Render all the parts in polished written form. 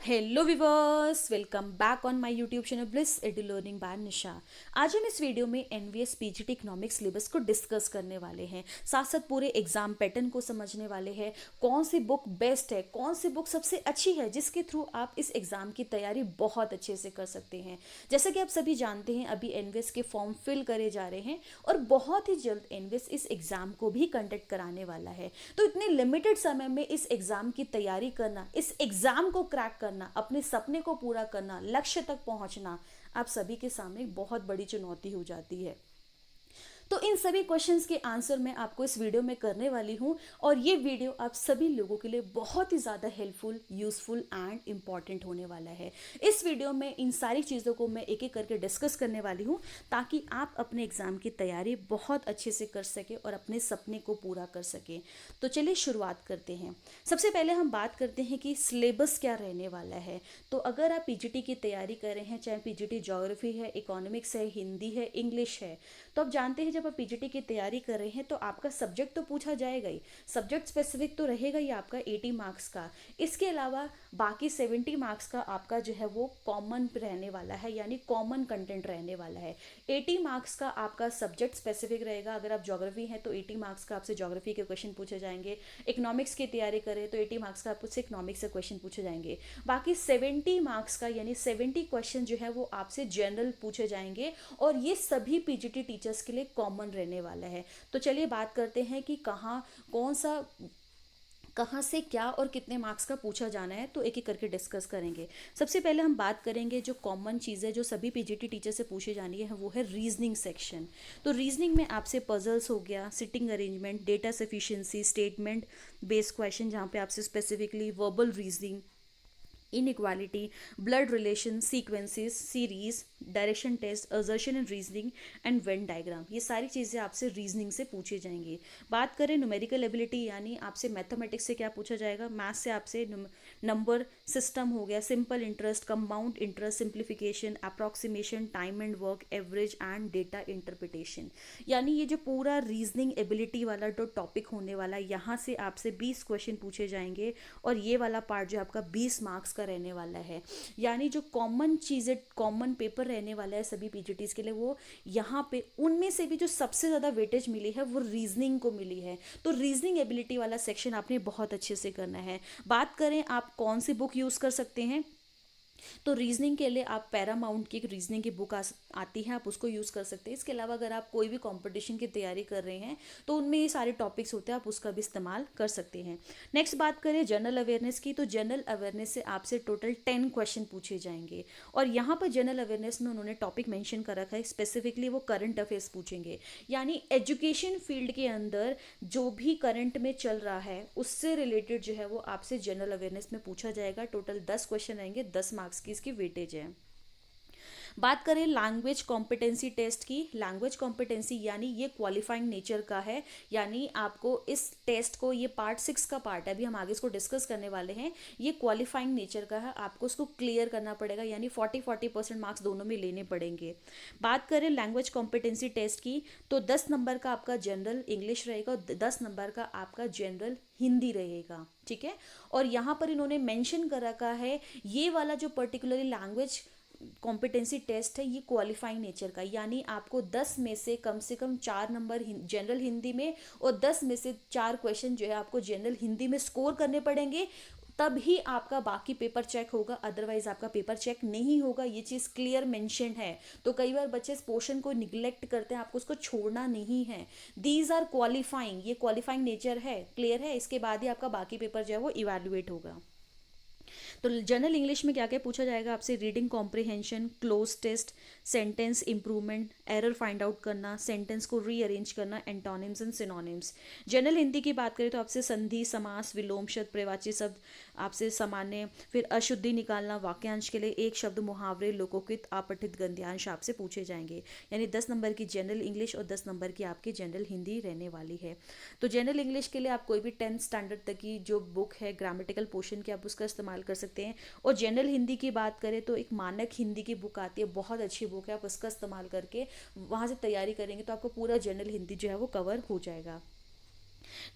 Hello viewers, welcome back on my YouTube channel bliss edu learning by Nisha. आज हम इस video में NVS PGT economics syllabus को discuss करने वाले हैं। साथ साथ पूरे एग्जाम पैटर्न को समझने वाले हैं। कौन सी बुक बेस्ट है, कौन सी बुक सबसे अच्छी है जिसके थ्रू आप इस एग्जाम की तैयारी बहुत अच्छे से कर सकते हैं। जैसा कि आप सभी जानते हैं, अभी एनवीएस के फॉर्म फिल करे जा रहे हैं और बहुत ही जल्द एनवीएस इस एग्जाम को भी कंडक्ट कराने वाला है। तो इतने लिमिटेड समय में इस एग्जाम की तैयारी करना, इस एग्जाम को क्रैक करना, अपने सपने को पूरा करना, लक्ष्य तक पहुंचना आप सभी के सामने एक बहुत बड़ी चुनौती हो जाती है। तो इन सभी क्वेश्चंस के आंसर मैं आपको इस वीडियो में करने वाली हूँ और ये वीडियो आप सभी लोगों के लिए बहुत ही ज़्यादा हेल्पफुल, यूजफुल एंड इम्पॉर्टेंट होने वाला है। इस वीडियो में इन सारी चीज़ों को मैं एक एक करके डिस्कस करने वाली हूँ ताकि आप अपने एग्जाम की तैयारी बहुत अच्छे से कर सके और अपने सपने को पूरा कर सके। तो चलिए शुरुआत करते हैं। सबसे पहले हम बात करते हैं कि सिलेबस क्या रहने वाला है। तो अगर आप पीजीटी की तैयारी कर रहे हैं, चाहे पीजीटी ज्योग्राफी है, इकोनॉमिक्स है, हिंदी है, इंग्लिश है, तो आप जानते हैं जब आप पीजीटी की तैयारी कर रहे हैं तो आपका सब्जेक्ट तो पूछा जाएगा ही, सब्जेक्ट स्पेसिफिक तो रहेगा ही आपका 80 मार्क्स का। इसके अलावा बाकी 70 मार्क्स का आपका जो है वो कॉमन रहने वाला है, यानी कॉमन कंटेंट रहने वाला है। 80 मार्क्स का आपका सब्जेक्ट स्पेसिफिक रहेगा। अगर आप ज्योग्राफी हैं तो 80 मार्क्स का आपसे ज्योग्राफी के क्वेश्चन पूछे जाएंगे। इकोनॉमिक्स की तैयारी करें तो 80 मार्क्स का आपसे इकोनॉमिक्स से क्वेश्चन पूछे जाएंगे। बाकी 70 मार्क्स का यानी 70 क्वेश्चन जो है वो आपसे जनरल पूछे जाएंगे और ये सभी पीजीटी टीचर्स के लिए कॉमन रहने वाला है। तो चलिए बात करते हैं कि कहाँ से क्या और कितने मार्क्स का पूछा जाना है, तो एक एक करके डिस्कस करेंगे। सबसे पहले हम बात करेंगे जो कॉमन चीज़ है जो सभी पीजीटी टीचर से पूछी जानी है, वो है रीजनिंग सेक्शन। तो रीजनिंग में आपसे पजल्स हो गया, sitting arrangement, data sufficiency, statement based question जहाँ पे आपसे specifically verbal reasoning, inequality, blood relation, sequences, series, direction test, assertion and reasoning and Venn diagram, ये सारी चीज़ें आपसे रीजनिंग से पूछी जाएंगी। बात करें न्यूमेरिकल एबिलिटी, यानी आपसे मैथमेटिक्स से क्या पूछा जाएगा, मैथ्स से आपसे नंबर सिस्टम हो गया, simple interest, compound interest, simplification, approximation, time and work, average and data interpretation. यानी ये जो पूरा रीजनिंग एबिलिटी वाला जो टॉपिक होने वाला है, यहाँ से आपसे 20 क्वेश्चन पूछे जाएंगे और ये वाला पार्ट जो आपका 20 मार्क्स का रहने वाला है। यानी जो कॉमन चीज़ें, कॉमन पेपर रहने वाला है सभी पीजीटीज के लिए, वो यहाँ पे उनमें से भी जो सबसे ज़्यादा वेटेज मिली है वो रीजनिंग को मिली है। तो रीजनिंग एबिलिटी वाला सेक्शन आपने बहुत अच्छे से करना है। बात करें आप कौन सी बुक यूज़ कर सकते हैं, तो रीजनिंग के लिए आप पैरामाउंट की एक रीजनिंग की बुक आती है, आप उसको यूज़ कर सकते हैं। इसके अलावा अगर आप कोई भी कंपटीशन की तैयारी कर रहे हैं तो उनमें ये सारे टॉपिक्स होते हैं, आप उसका भी इस्तेमाल कर सकते हैं। नेक्स्ट बात करें जनरल अवेयरनेस की, तो जनरल अवेयरनेस से आपसे टोटल 10 क्वेश्चन पूछे जाएंगे और यहाँ पर जनरल अवेयरनेस में उन्होंने टॉपिक मेंशन कर रखा है, स्पेसिफिकली वो करंट अफेयर्स पूछेंगे। यानी एजुकेशन फील्ड के अंदर जो भी करंट में चल रहा है उससे रिलेटेड जो है वो आपसे जनरल अवेयरनेस में पूछा जाएगा। टोटल 10 क्वेश्चन रहेंगे, 10 मार्क्स की इसकी वेटेज है। बात करें लैंग्वेज कॉम्पिटेंसी टेस्ट की, लैंग्वेज कॉम्पिटेंसी यानी ये क्वालिफाइंग नेचर का है, यानी आपको इस टेस्ट को, ये पार्ट 6 का पार्ट है, अभी हम आगे इसको डिस्कस करने वाले हैं। ये क्वालिफाइंग नेचर का है, आपको उसको क्लियर करना पड़ेगा, यानी 40-40% मार्क्स दोनों में लेने पड़ेंगे। बात करें लैंग्वेज कॉम्पिटेंसी टेस्ट की, तो 10 नंबर का आपका जनरल इंग्लिश रहेगा और 10 नंबर का आपका जनरल हिंदी रहेगा। ठीक है, और यहाँ पर इन्होंने मेंशन कर रखा है ये वाला जो पर्टिकुलरली लैंग्वेज कॉम्पिटेंसी टेस्ट है ये क्वालिफाइंग नेचर का, यानी आपको 10 में से कम 4 नंबर जनरल हिंदी में और 10 में से 4 क्वेश्चन जो है आपको जनरल हिंदी में स्कोर करने पड़ेंगे, तब ही आपका बाकी पेपर चेक होगा, अदरवाइज आपका पेपर चेक नहीं होगा। ये चीज़ क्लियर मेंशन है। तो कई बार बच्चे इस पोर्शन को निग्लेक्ट करते हैं, आपको उसको छोड़ना नहीं है। दीज आर क्वालिफाइंग, ये क्वालिफाइंग नेचर है, क्लियर है, इसके बाद ही आपका बाकी पेपर जो है वो इवेल्युएट होगा। तो जनरल इंग्लिश में क्या क्या पूछा जाएगा आपसे, reading comprehension, cloze test, sentence improvement, error find out करना, सेंटेंस को रीअरेंज करना, antonyms and synonyms. General Hindi की बात करें तो आपसे संधि, समास, विलोम शब्द, प्रवाची शब्द आपसे सामान्य, फिर अशुद्धि निकालना, वाक्यांश के लिए एक शब्द, मुहावरे, लोकोकित, अपठित गद्यांश आपसे पूछे जाएंगे। यानी 10 नंबर की जनरल इंग्लिश और 10 नंबर की आपकी जनरल हिंदी रहने वाली है। तो जनरल इंग्लिश के लिए आप कोई भी 10th स्टैंडर्ड तक की जो बुक है ग्रामेटिकल पोर्शन की, आप उसका इस्तेमाल कर सकते हैं। और जनरल हिंदी की बात करें तो एक मानक हिंदी की बुक आती है, बहुत अच्छी बुक है, आप उसका इस्तेमाल करके वहाँ से तैयारी करेंगे तो आपको पूरा जनरल हिंदी जो है वो कवर हो जाएगा।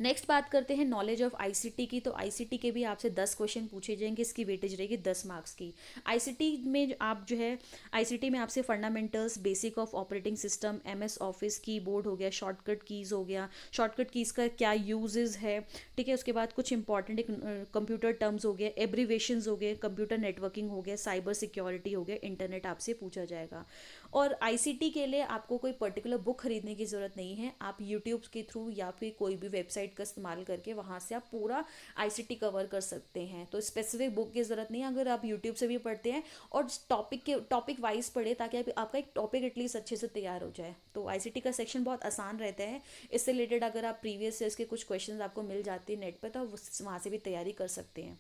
नेक्स्ट बात करते हैं नॉलेज ऑफ आईसीटी की। तो आईसीटी के भी आपसे 10 क्वेश्चन पूछे जाएंगे, इसकी वेटेज रहेगी 10 मार्क्स की। आईसीटी में आप जो है, आईसीटी में आपसे fundamentals, basic of operating system, MS office, keyboard हो गया, शॉर्टकट कीज़ हो गया, शॉर्टकट कीज़ का क्या यूजेस है, ठीक है। उसके बाद कुछ इंपॉर्टेंट कंप्यूटर टर्म्स हो गए, एब्रीवेशंस हो गए, कंप्यूटर नेटवर्किंग हो गया, साइबर सिक्योरिटी हो गया, इंटरनेट आपसे पूछा जाएगा। और आईसीटी के लिए आपको कोई पर्टिकुलर बुक खरीदने की ज़रूरत नहीं है, आप यूट्यूब के थ्रू या फिर कोई भी वेबसाइट का इस्तेमाल करके वहाँ से आप पूरा आईसीटी कवर कर सकते हैं। तो स्पेसिफिक बुक की ज़रूरत नहीं है, अगर आप यूट्यूब से भी पढ़ते हैं और टॉपिक वाइज पढ़े, ताकि आपका एक टॉपिक एटलीस्ट अच्छे से तैयार हो जाए। तो आईसीटी का सेक्शन बहुत आसान रहता है। इससे रिलेटेड अगर आप प्रीवियस ईयर्स के कुछ क्वेश्चन आपको मिल जाते हैं नेट पर, तो आप वहाँ से भी तैयारी कर सकते हैं।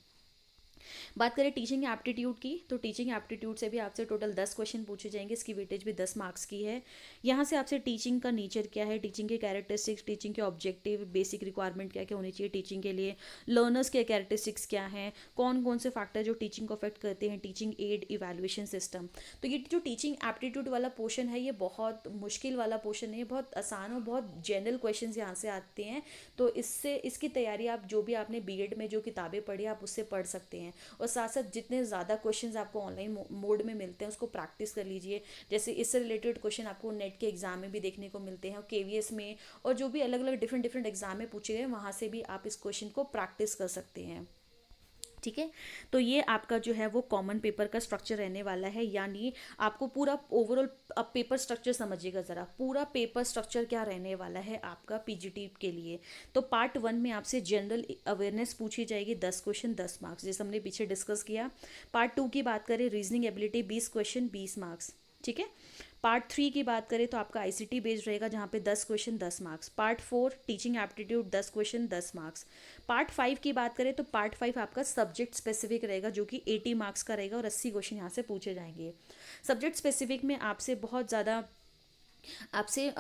बात करें टीचिंग एप्टीट्यूड की, तो टीचिंग एप्टीट्यूड से भी आपसे टोटल 10 क्वेश्चन पूछे जाएंगे, इसकी वेटेज भी 10 मार्क्स की है। यहाँ से आपसे टीचिंग का नेचर क्या है, टीचिंग के कैरेक्टरिस्टिक्स, टीचिंग के ऑब्जेक्टिव, बेसिक रिक्वायरमेंट क्या क्या होनी चाहिए टीचिंग के लिए, लर्नर्स के कैरेक्टरिस्टिक्स क्या हैं, कौन कौन से फैक्टर जो टीचिंग को अफेक्ट करते हैं, टीचिंग एड इवैल्यूएशन सिस्टम। तो ये जो टीचिंग एप्टीट्यूड वाला पोर्शन है, ये बहुत मुश्किल वाला पोर्शन है, बहुत आसान और बहुत जनरल क्वेश्चन यहाँ से आते हैं। तो इससे इसकी तैयारी आप जो भी आपने बीएड में जो किताबें पढ़ी आप उससे पढ़ सकते हैं। और साथ साथ जितने ज़्यादा क्वेश्चंस आपको ऑनलाइन मोड में मिलते हैं उसको प्रैक्टिस कर लीजिए। जैसे इससे रिलेटेड क्वेश्चन आपको नेट के एग्जाम में भी देखने को मिलते हैं, और केवीएस में, और जो भी अलग अलग डिफरेंट डिफरेंट एग्जाम में पूछे गए वहाँ से भी आप इस क्वेश्चन को प्रैक्टिस कर सकते हैं, ठीक है। तो ये आपका जो है वो कॉमन पेपर का स्ट्रक्चर रहने वाला है, यानी आपको पूरा ओवरऑल अब पेपर स्ट्रक्चर समझिएगा ज़रा, पूरा पेपर स्ट्रक्चर क्या रहने वाला है आपका पीजीटी के लिए। तो पार्ट 1 में आपसे जनरल अवेयरनेस पूछी जाएगी, 10 क्वेश्चन 10 मार्क्स, जैसे हमने पीछे डिस्कस किया। पार्ट 2 की बात करें, रीजनिंग एबिलिटी 20 क्वेश्चन 20 मार्क्स, ठीक है। पार्ट 3 की बात करें तो आपका आईसीटी बेस्ड रहेगा, जहाँ पे 10 question 10 marks. Part 4 teaching aptitude 10 question 10 marks. Part 5 की बात करें तो पार्ट 5 आपका सब्जेक्ट स्पेसिफिक रहेगा, जो कि 80 मार्क्स का रहेगा और 80 क्वेश्चन यहाँ से पूछे जाएंगे। सब्जेक्ट स्पेसिफिक में आपसे बहुत ज़्यादा आपसे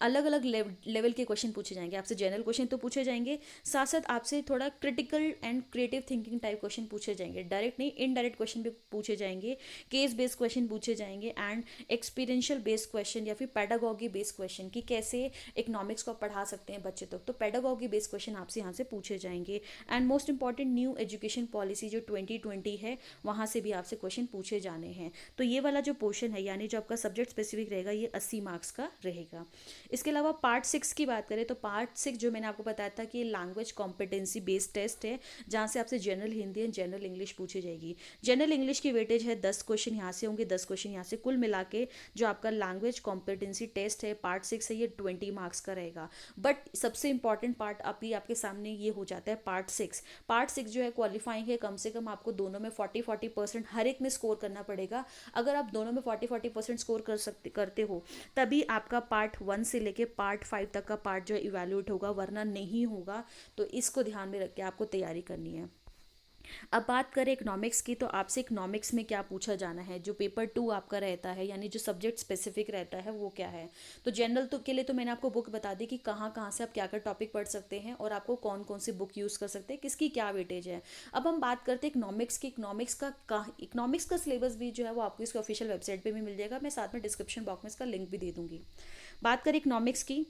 अलग अलग लेवल के क्वेश्चन पूछे जाएंगे। आपसे जनरल क्वेश्चन तो पूछे जाएंगे, साथ साथ आपसे थोड़ा critical and creative thinking type question पूछे जाएंगे, डायरेक्ट नहीं इनडायरेक्ट क्वेश्चन भी पूछे जाएंगे, केस बेस्ड क्वेश्चन पूछे जाएंगे, एंड एक्सपीरियंशियल बेस्ड क्वेश्चन या फिर पेडागॉगी बेस्ड क्वेश्चन कि कैसे इकोनॉमिक्स को पढ़ा सकते हैं बच्चे तक। तो पेडागॉगी बेस्ड क्वेश्चन आपसे यहाँ से पूछे जाएंगे। And most important new education policy जो 2020 है, वहाँ से भी आपसे क्वेश्चन पूछे जाने हैं। तो ये वाला जो पोर्शन है, यानी जो आपका सब्जेक्ट स्पेसिफिक रहेगा, ये 80 मार्क्स का रहेगा। इसके अलावा पार्ट 6 की बात करें तो पार्ट 6 जो मैंने आपको बताया था कि लैंग्वेज कॉम्पिटेंसी बेस्ड टेस्ट है, जहाँ से आपसे general Hindi and general English पूछी जाएगी। जनरल इंग्लिश की वेटेज है 10 क्वेश्चन यहाँ से होंगे, 10 क्वेश्चन यहाँ से, कुल मिला के जो आपका लैंग्वेज कॉम्पिटेंसी टेस्ट है पार्ट 6 है, ये 20 मार्क्स का रहेगा। बट सबसे इंपॉर्टेंट पार्ट अभी आपके सामने ये हो जाता है पार्ट 6। पार्ट 6 जो है क्वालिफाइंग है, कम से कम आपको दोनों में 40% हर एक में स्कोर करना पड़ेगा। अगर आप दोनों में 40% स्कोर करते हो, तभी आपका पार्ट 1 से लेके पार्ट 5 तक का पार्ट जो है इवैल्यूएट होगा, वरना नहीं होगा। तो इसको ध्यान में रख के आपको तैयारी करनी है। अब बात करें इकोनॉमिक्स की, तो आपसे इकोनॉमिक्स में क्या पूछा जाना है, जो पेपर 2 आपका रहता है, यानी जो सब्जेक्ट स्पेसिफिक रहता है वो क्या है। तो जनरल तो के लिए तो मैंने आपको बुक बता दी कि कहाँ कहाँ से आप क्या क्या टॉपिक पढ़ सकते हैं और आपको कौन कौन सी बुक यूज़ कर सकते हैं, किसकी क्या वेटेज है। अब हम बात करते हैं इकोनॉमिक्स की। इकोनॉमिक्स का सिलेबस भी जो है वो आपको इसके ऑफिशियल वेबसाइट पर भी मिल जाएगा, मैं साथ में डिस्क्रिप्शन बॉक्स में इसका लिंक भी दे दूँगी। बात करें इकोनॉमिक्स की,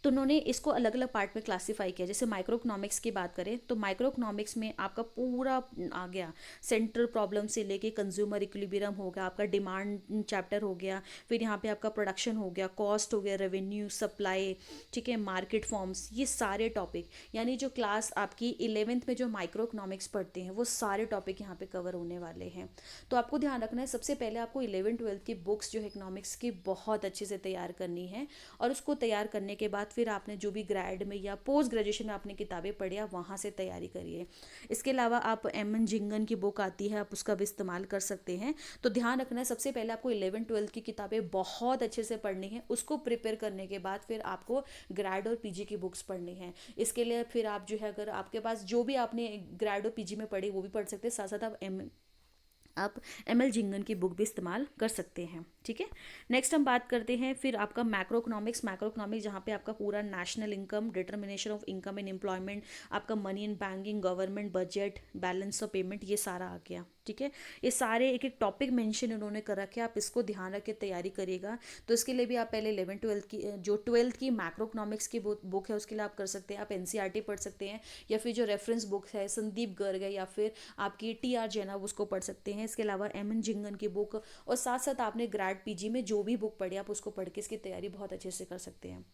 तो उन्होंने इसको अलग अलग पार्ट में क्लासीफाई किया। जैसे माइक्रो इकोनॉमिक्स की बात करें तो माइक्रो इकोनॉमिक्स में आपका पूरा आ गया, सेंट्रल प्रॉब्लम से लेके कंज्यूमर इक्विलिब्रियम हो गया, आपका डिमांड चैप्टर हो गया, फिर यहाँ पे आपका प्रोडक्शन हो गया, कॉस्ट हो गया, रेवेन्यू, सप्लाई, ठीक है, मार्केट फॉर्म्स, ये सारे टॉपिक, यानी जो क्लास आपकी 11th में जो माइक्रो इकोनॉमिक्स पढ़ते हैं वो सारे टॉपिक यहाँ पे कवर होने वाले हैं। तो आपको ध्यान रखना है, सबसे पहले आपको 11th-12th की बुक्स जो है इकोनॉमिक्स की बहुत अच्छे से तैयार करनी है, और उसको तैयार करने के बाद फिर आपने जो भी ग्रेड में या पोस्ट ग्रेजुएशन में आपने किताबें पढ़ी आप वहाँ से तैयारी करिए। इसके अलावा आप एम.एन. जिंगन की बुक आती है, आप उसका भी इस्तेमाल कर सकते हैं। तो ध्यान रखना है, सबसे पहले आपको 11th-12th की किताबें बहुत अच्छे से पढ़नी है, उसको प्रिपेयर करने के बाद फिर आपको ग्रेड और पीजी की बुक्स पढ़नी है। इसके लिए फिर आप जो है, अगर आपके पास जो भी आपने ग्रेड और पीजी में पढ़ी वो भी पढ़ सकते हैं, साथ साथ आप एम.एल. जिंगन की बुक भी इस्तेमाल कर सकते हैं, ठीक है। नेक्स्ट हम बात करते हैं फिर आपका मैक्रो इकोनॉमिक्स, जहाँ पे आपका पूरा national income, determination of income and employment, आपका money and banking, government budget, balance of payment, ये सारा आ गया। ठीक है। ये सारे एक एक टॉपिक मेंशन उन्होंने कर रखे हैं, आप इसको ध्यान रख के तैयारी करिएगा। तो इसके लिए भी आप पहले 11th 12th की जो 12th की मैक्रोइकनॉमिक्स की बुक है उसके लिए आप कर सकते हैं, आप एनसीईआरटी पढ़ सकते हैं, या फिर जो रेफरेंस बुक है संदीप गर्ग है या फिर आपकी टीआर जैन उसको पढ़ सकते हैं। इसके अलावा एमएन जिंगन की बुक, और साथ साथ आपने ग्रेड पीजी में जो भी बुक पढ़ी आप उसको पढ़ के इसकी तैयारी बहुत अच्छे से कर सकते हैं।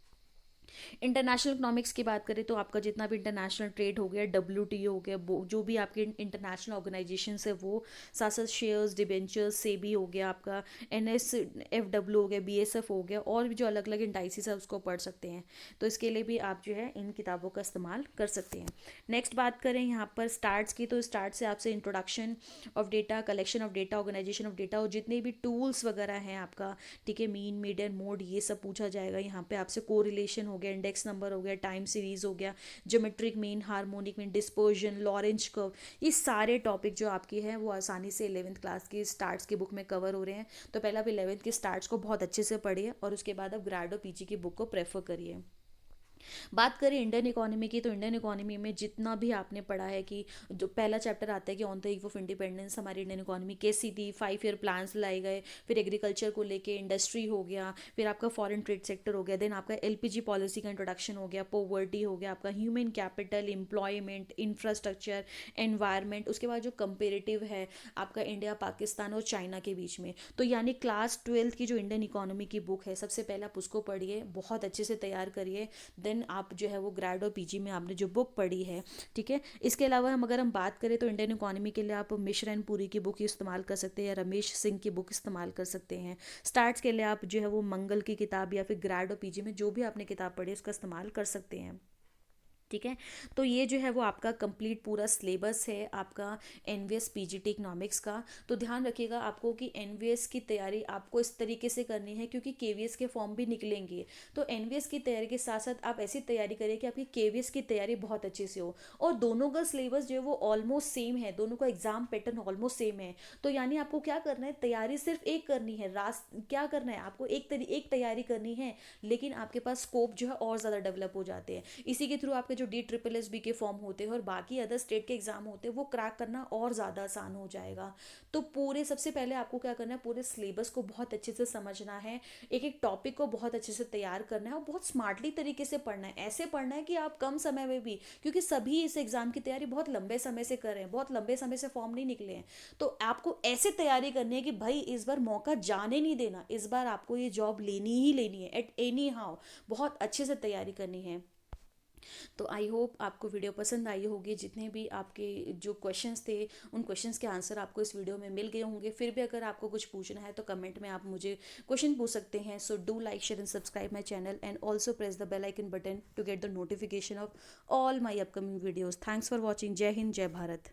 इंटरनेशनल इकोनॉमिक्स की बात करें तो आपका जितना भी इंटरनेशनल ट्रेड हो गया, डब्ल्यूटीओ हो गया, जो भी आपके इंटरनेशनल ऑर्गेनाइजेशन है वो, साथ साथ शेयर्स, डिबेंचर्स, सेबी हो गया, आपका एनएसएफडब्ल्यू हो गया, बीएसएफ हो गया, और भी जो अलग अलग इंडाइसिस है उसको पढ़ सकते हैं। तो इसके लिए भी आप जो है इन किताबों का इस्तेमाल कर सकते हैं। नेक्स्ट बात करें यहाँ पर स्टार्ट्स की, तो स्टार्ट से आपसे introduction of data, collection of data, organisation of data, और जितने भी टूल्स वगैरह हैं आपका, ठीक है, मीन, मीडियन, मोड, ये सब पूछा जाएगा। यहाँ पे आपसे कोरिलेशन हो गया, इंडेक्स नंबर हो गया, टाइम सीरीज हो गया, geometric mean, harmonic mean, dispersion, Lorentz curve, ये सारे टॉपिक जो आपकी हैं वो आसानी से 11th क्लास की स्टार्ट्स की बुक में कवर हो रहे हैं। तो पहले आप 11th के स्टार्ट्स को बहुत अच्छे से पढ़िए और उसके बाद आप ग्रेड और पीजी की बुक को प्रेफर करिए। बात करें इंडियन इकोनॉमी की, तो इंडियन इकोनॉमी में जितना भी आपने पढ़ा है कि जो पहला चैप्टर आता है कि on the eve of independence हमारी इंडियन इकोनॉमी कैसी थी, 5 ईयर प्लान्स लाए गए, फिर एग्रीकल्चर को लेके इंडस्ट्री हो गया, फिर आपका फॉरेन ट्रेड सेक्टर हो गया, देन आपका एलपीजी पॉलिसी का इंट्रोडक्शन हो गया, पोवर्टी हो गया, आपका human capital, employment, infrastructure, environment, उसके बाद जो कंपेरेटिव है आपका इंडिया, पाकिस्तान और चाइना के बीच में। तो यानी क्लास 12th की जो इंडियन इकोनॉमी की बुक है सबसे पहले आप उसको पढ़िए, बहुत अच्छे से तैयार करिए, देन आप जो है वो ग्रेड और पीजी में आपने जो बुक पढ़ी है, ठीक है। इसके अलावा हम बात करें तो इंडियन इकोनॉमी के लिए आप मिश्रा एंड पुरी की बुक इस्तेमाल कर सकते हैं या रमेश सिंह की बुक इस्तेमाल कर सकते हैं। स्टार्ट्स के लिए आप जो है वो मंगल की किताब या फिर ग्रेड और पीजी में जो भी आपने किताब पढ़ी है उसका इस्तेमाल कर सकते हैं, ठीक है। तो ये जो है वो आपका कंप्लीट पूरा सिलेबस है आपका एनवीएस पीजीटी इकोनॉमिक्स का। तो ध्यान रखिएगा आपको कि एनवीएस की तैयारी आपको इस तरीके से करनी है क्योंकि केवीएस के फॉर्म भी निकलेंगे। तो एनवीएस की तैयारी के साथ साथ आप ऐसी तैयारी करिए कि आपकी केवीएस की तैयारी बहुत अच्छे से हो, और दोनों का सिलेबस जो है वो ऑलमोस्ट सेम है, दोनों का एग्जाम पैटर्न ऑलमोस्ट सेम है। तो यानी आपको क्या करना है, तैयारी सिर्फ एक करनी है, क्या करना है आपको, एक तैयारी करनी है, लेकिन आपके पास स्कोप जो है और ज़्यादा डेवलप हो जाते हैं। इसी के थ्रू आपके जो DSSB के फॉर्म होते हैं और बाकी अदर स्टेट के एग्जाम होते हैं वो क्रैक करना और ज़्यादा आसान हो जाएगा। तो पूरे सबसे पहले आपको क्या करना है, पूरे सिलेबस को बहुत अच्छे से समझना है, एक एक टॉपिक को बहुत अच्छे से तैयार करना है और बहुत स्मार्टली तरीके से पढ़ना है। ऐसे पढ़ना है कि आप कम समय में भी, क्योंकि सभी इस एग्जाम की तैयारी बहुत लंबे समय से कर रहे हैं, बहुत लंबे समय से फॉर्म नहीं निकले हैं। तो आपको ऐसे तैयारी करनी है कि भाई इस बार मौका जाने नहीं देना, इस बार आपको ये जॉब लेनी ही लेनी है एट एनी हाउ, बहुत अच्छे से तैयारी करनी है। तो आई होप आपको वीडियो पसंद आई होगी, जितने भी आपके जो क्वेश्चंस थे उन क्वेश्चंस के आंसर आपको इस वीडियो में मिल गए होंगे। फिर भी अगर आपको कुछ पूछना है तो कमेंट में आप मुझे क्वेश्चन पूछ सकते हैं। So do like, share and subscribe my channel and also press the bell icon button to get the notification of all my upcoming videos. Thanks for watching. जय हिंद, जय भारत।